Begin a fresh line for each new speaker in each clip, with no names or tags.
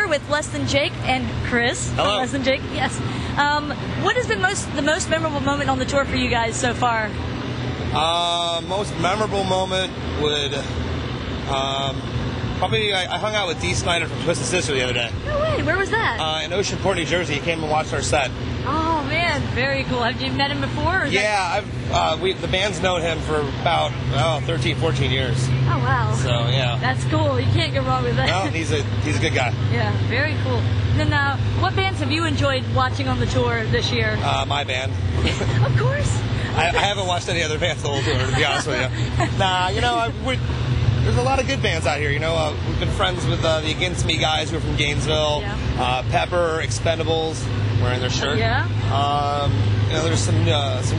with Less Than Jake and Chris.
Hello.
Less Than Jake, yes. What has been the most memorable moment on the tour for you guys so far?
Most memorable moment would probably I hung out with Dee Snider from Twisted Sister the other day.
No way. Where was that?
In Oceanport, New Jersey. He came and watched our set.
Oh man, very cool. Have you met him before?
Yeah, the band's known him for about 13, 14 years.
Oh wow.
So yeah.
That's cool. You can't go wrong with that.
No, he's a good guy.
Yeah, very cool. Then what bands have you enjoyed watching on the tour this year?
My band.
Of course.
I haven't watched any other bands the whole tour, to be honest with you. Nah, there's a lot of good bands out here. We've been friends with the Against Me guys who are from Gainesville.
Yeah.
Pepper, Expendables, wearing their shirt.
Yeah.
There's some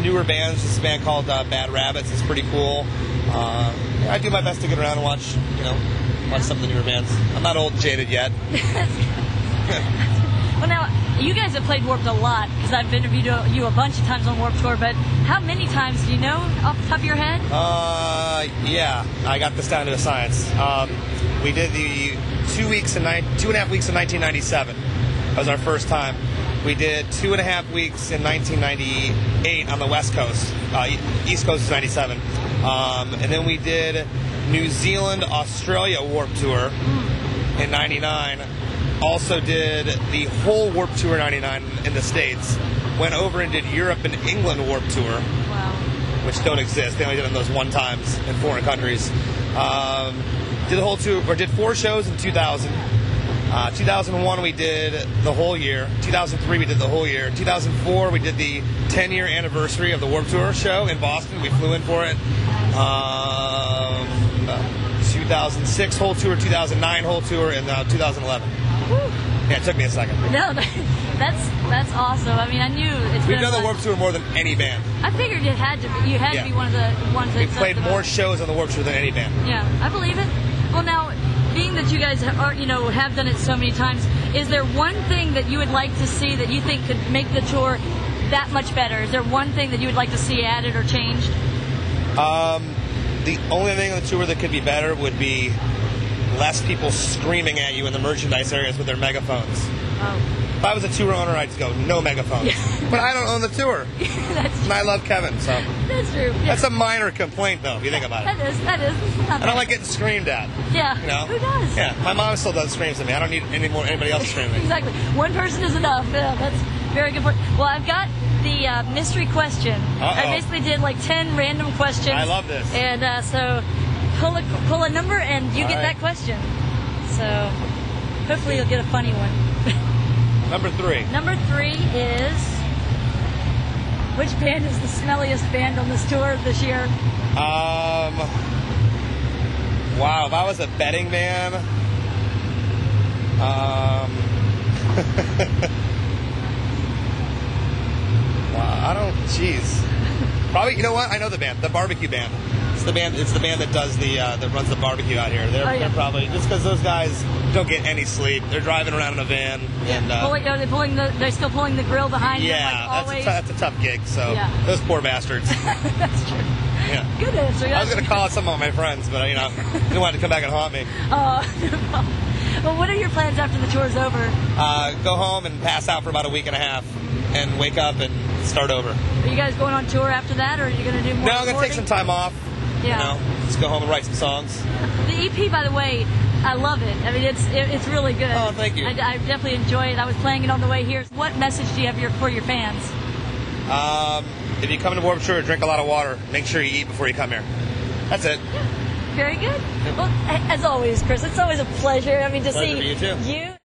newer bands. This band called Bad Rabbits is pretty cool. I do my best to get around and watch some of the newer bands. I'm not old and jaded yet.
Well, now, you guys have played Warped a lot, because I've interviewed you a bunch of times on Warped Tour, but how many times, do you know off the top of your head?
Yeah, I got this down to a science. We did the 2.5 weeks in 1997. That was our first time. We did 2.5 weeks in 1998 on the West Coast. East Coast is 97. And then we did New Zealand, Australia Warped Tour in 99. Also did the whole Warped Tour 99 in the States. Went over and did Europe and England Warped Tour.
Wow.
Which don't exist. They only did them those one times in foreign countries. Did the whole tour, or did 4 shows in 2000. 2001 we did the whole year. 2003 we did the whole year. 2004 we did the 10-year anniversary of the Warped Tour show in Boston. We flew in for it. 2006 whole tour, 2009 whole tour, and 2011.
Woo.
Yeah, it took me a second.
No, that's awesome. I mean, I knew
We've done the Warped Tour more than any band.
I figured it had to be. You had to be one of the ones that
we played more shows on the Warped Tour than any band.
Yeah, I believe it. Well, now, being that you guys are, have done it so many times, is there one thing that you would like to see that you think could make the tour that much better? Is there one thing that you would like to see added or changed?
The only thing on the tour that could be better would be less people screaming at you in the merchandise areas with their megaphones.
Oh.
If I was a tour owner, I'd go, no megaphones.
Yeah.
But I don't own the tour.
That's true.
And I love Kevin, so.
That's true. Yeah.
That's a minor complaint, though, if you think about it.
That is.
I don't like getting screamed at.
Yeah.
Who
does?
Yeah. My mom still does screams at me. I don't need anybody else screaming.
Exactly. One person is enough. Yeah, that's very good point. Well, I've got the mystery question. I basically did like 10 random questions.
I love this.
And so pull a number and you get that question. So hopefully you'll get a funny one.
Number 3.
Number 3 is, which band is the smelliest band on this tour this year?
Wow, if I was a betting man, probably, you know what? I know the band, the barbecue band. It's the band that does that runs the barbecue out here. They're probably, just because those guys don't get any sleep. They're driving around in a van and
they're still pulling the grill behind them, like always.
That's a tough gig. So those poor bastards.
That's true.
Yeah.
Good answer.
I was going to call out some of my friends, but didn't want to come back and haunt me.
Well, what are your plans after the tour's over?
Go home and pass out for about a week and a half, and wake up and start over.
Are you guys going on tour after that, or are you going to do more?
No, I'm going to take some time off.
Yeah.
Just go home and write some songs.
The EP, by the way, I love it. I mean, it's really good.
Oh, thank you.
I definitely enjoy it. I was playing it on the way here. What message do you have for your fans?
If you come to Warped Tour, drink a lot of water. Make sure you eat before you come here. That's it.
Yeah. Very good. Well, as always, Chris, it's always a pleasure. I mean, to see
you too.
you.